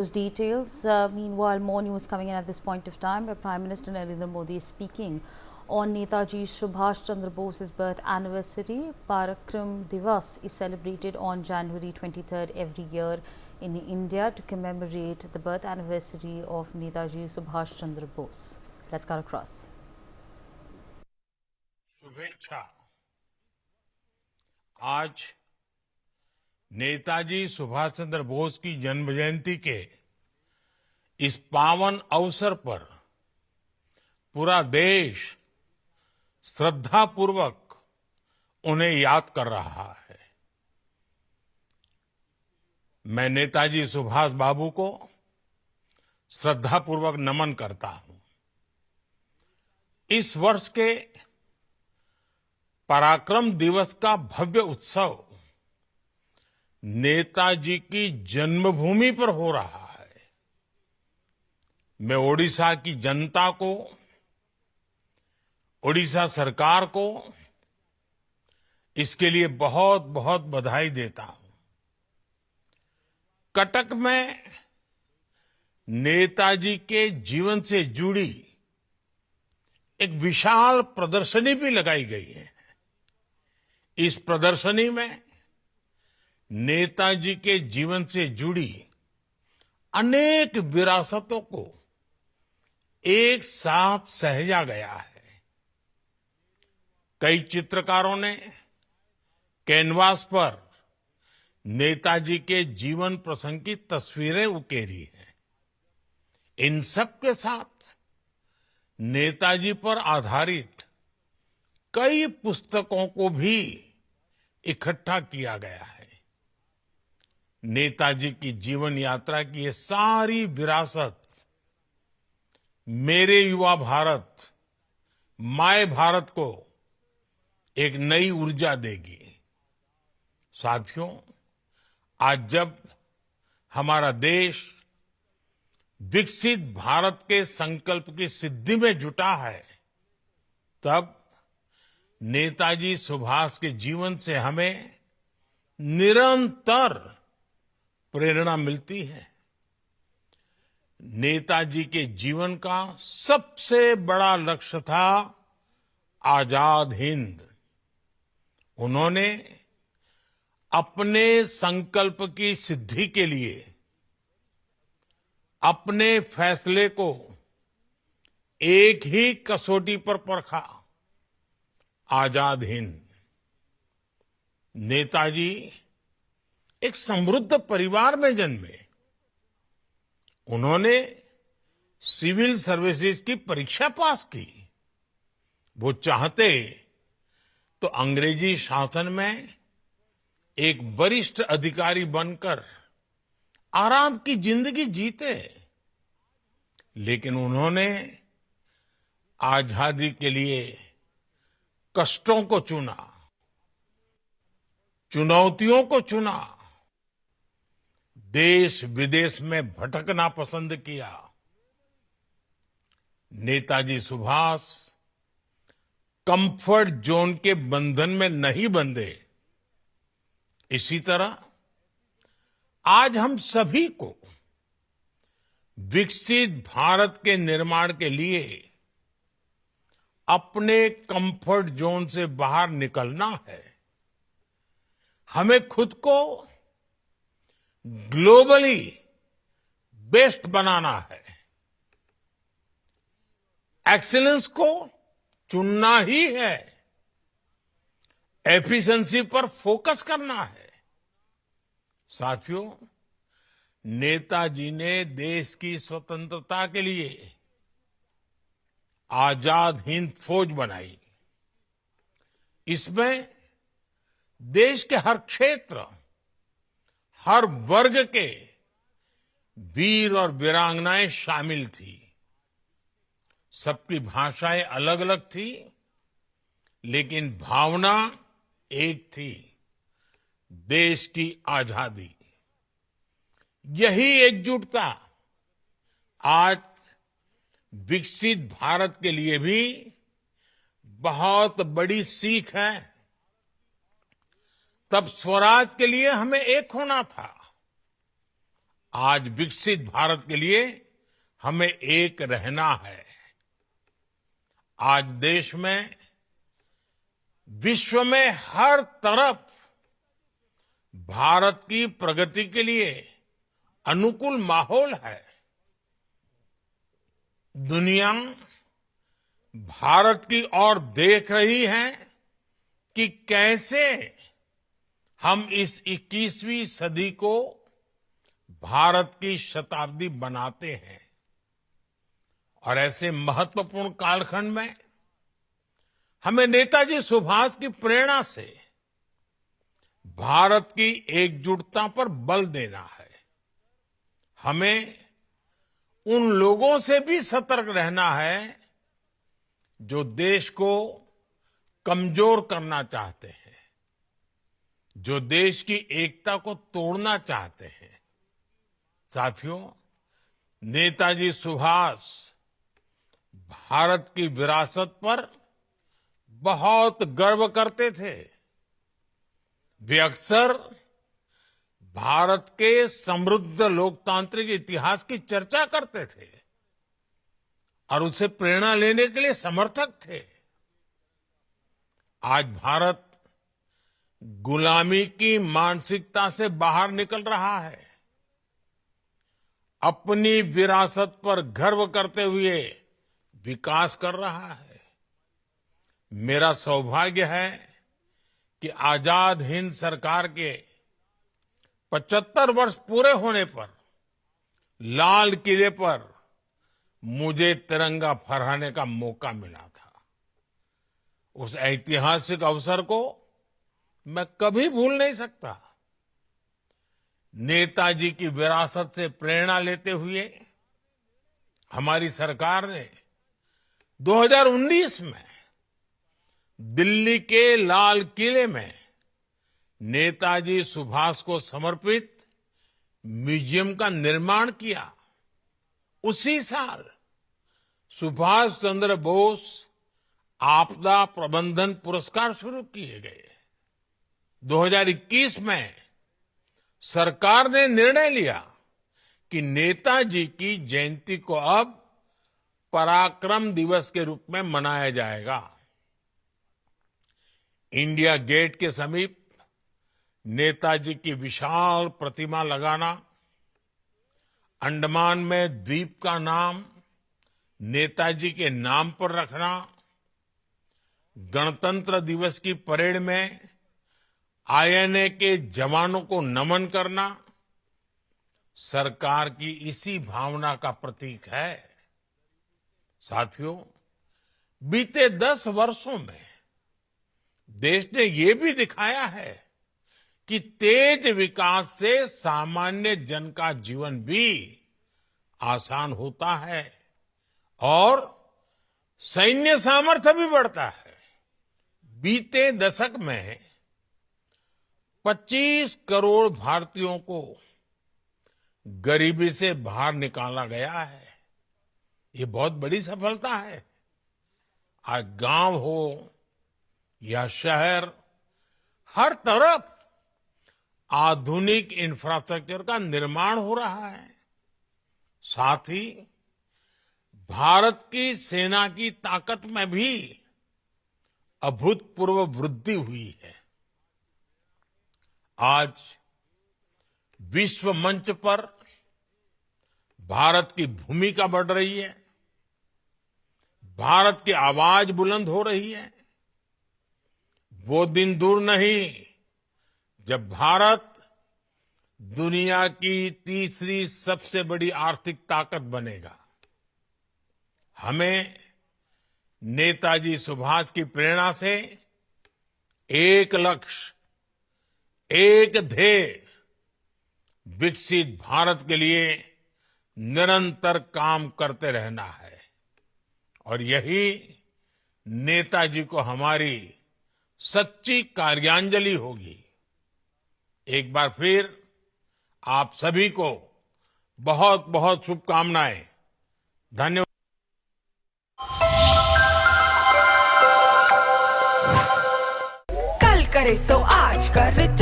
Those details. Meanwhile, more news coming in at this point of time, where Prime Minister Narendra Modi is speaking on Netaji Subhash Chandra Bose's birth anniversary. Parakram Divas is celebrated on January 23rd every year in India to commemorate the birth anniversary of Netaji Subhash Chandra Bose. Let's cut across. शुभेच्छा। आज नेताजी सुभाष चंद्र बोस की जन्म जयंती के इस पावन अवसर पर पूरा देश श्रद्धापूर्वक उन्हें याद कर रहा है। मैं नेताजी सुभाष बाबू को श्रद्धापूर्वक नमन करता हूं। इस वर्ष के पराक्रम दिवस का भव्य उत्सव नेताजी की जन्मभूमि पर हो रहा है। मैं ओडिशा की जनता को, ओडिशा सरकार को इसके लिए बहुत बहुत बधाई देता हूं। कटक में नेताजी के जीवन से जुड़ी एक विशाल प्रदर्शनी भी लगाई गई है। इस प्रदर्शनी में नेताजी के जीवन से जुड़ी अनेक विरासतों को एक साथ सहेजा गया है। कई चित्रकारों ने कैनवास पर नेताजी के जीवन प्रसंग की तस्वीरें उकेरी हैं। इन सब के साथ नेताजी पर आधारित कई पुस्तकों को भी इकट्ठा किया गया है। नेताजी की जीवन यात्रा की ये सारी विरासत मेरे युवा भारत, माय भारत को एक नई ऊर्जा देगी। साथियों, आज जब हमारा देश विकसित भारत के संकल्प की सिद्धि में जुटा है, तब नेताजी सुभाष के जीवन से हमें निरंतर प्रेरणा मिलती है। नेताजी के जीवन का सबसे बड़ा लक्ष्य था आजाद हिंद। उन्होंने अपने संकल्प की सिद्धि के लिए अपने फैसले को एक ही कसौटी पर परखा, आजाद हिंद। नेताजी एक समृद्ध परिवार में जन्मे। उन्होंने सिविल सर्विसेज की परीक्षा पास की। वो चाहते तो अंग्रेजी शासन में एक वरिष्ठ अधिकारी बनकर आराम की जिंदगी जीते, लेकिन उन्होंने आजादी के लिए कष्टों को चुना, चुनौतियों को चुना, देश विदेश में भटकना पसंद किया। नेताजी सुभाष कंफर्ट जोन के बंधन में नहीं बंधे। इसी तरह आज हम सभी को विकसित भारत के निर्माण के लिए अपने कंफर्ट जोन से बाहर निकलना है। हमें खुद को ग्लोबली बेस्ट बनाना है। एक्सीलेंस को चुनना ही है। एफिशिएंसी पर फोकस करना है। साथियों, नेताजी ने देश की स्वतंत्रता के लिए आजाद हिंद फौज बनाई। इसमें देश के हर क्षेत्र, हर वर्ग के वीर और वीरांगनाएं शामिल थी। सबकी भाषाएं अलग अलग थी, लेकिन भावना एक थी, देश की आजादी। यही एकजुटता आज विकसित भारत के लिए भी बहुत बड़ी सीख है। तब स्वराज के लिए हमें एक होना था। आज विकसित भारत के लिए हमें एक रहना है। आज देश में, विश्व में हर तरफ भारत की प्रगति के लिए अनुकूल माहौल है। दुनिया भारत की ओर देख रही है कि कैसे हम इस 21वीं सदी को भारत की शताब्दी बनाते हैं। और ऐसे महत्वपूर्ण कालखंड में हमें नेताजी सुभाष की प्रेरणा से भारत की एकजुटता पर बल देना है। हमें उन लोगों से भी सतर्क रहना है जो देश को कमजोर करना चाहते हैं, जो देश की एकता को तोड़ना चाहते हैं। साथियों, नेताजी सुभाष भारत की विरासत पर बहुत गर्व करते थे। वे अक्सर भारत के समृद्ध लोकतांत्रिक इतिहास की चर्चा करते थे और उसे प्रेरणा लेने के लिए समर्थक थे। आज भारत गुलामी की मानसिकता से बाहर निकल रहा है। अपनी विरासत पर गर्व करते हुए विकास कर रहा है। मेरा सौभाग्य है कि आजाद हिंद सरकार के 75 वर्ष पूरे होने पर लाल किले पर मुझे तिरंगा फहराने का मौका मिला था। उस ऐतिहासिक अवसर को मैं कभी भूल नहीं सकता। नेताजी की विरासत से प्रेरणा लेते हुए हमारी सरकार ने 2019 में दिल्ली के लाल किले में नेताजी सुभाष को समर्पित म्यूजियम का निर्माण किया। उसी साल सुभाष चंद्र बोस आपदा प्रबंधन पुरस्कार शुरू किए गए। 2021 में सरकार ने निर्णय लिया कि नेताजी की जयंती को अब पराक्रम दिवस के रूप में मनाया जाएगा। इंडिया गेट के समीप नेताजी की विशाल प्रतिमा लगाना, अंडमान में द्वीप का नाम नेताजी के नाम पर रखना, गणतंत्र दिवस की परेड में आईएनए के जवानों को नमन करना सरकार की इसी भावना का प्रतीक है। साथियों, बीते 10 वर्षों में देश ने ये भी दिखाया है कि तेज विकास से सामान्य जन का जीवन भी आसान होता है और सैन्य सामर्थ्य भी बढ़ता है। बीते दशक में 25 करोड़ भारतीयों को गरीबी से बाहर निकाला गया है। ये बहुत बड़ी सफलता है। आज गांव हो या शहर, हर तरफ आधुनिक इंफ्रास्ट्रक्चर का निर्माण हो रहा है। साथ ही भारत की सेना की ताकत में भी अभूतपूर्व वृद्धि हुई है। आज विश्व मंच पर भारत की भूमिका बढ़ रही है, भारत की आवाज बुलंद हो रही है। वो दिन दूर नहीं जब भारत दुनिया की तीसरी सबसे बड़ी आर्थिक ताकत बनेगा। हमें नेताजी सुभाष की प्रेरणा से एक लक्ष्य, एक ध्येय, विकसित भारत के लिए निरंतर काम करते रहना है। और यही नेताजी को हमारी सच्ची कार्यांजलि होगी। एक बार फिर आप सभी को बहुत बहुत शुभकामनाएं। धन्यवाद। कल करे सो आज कर टाइम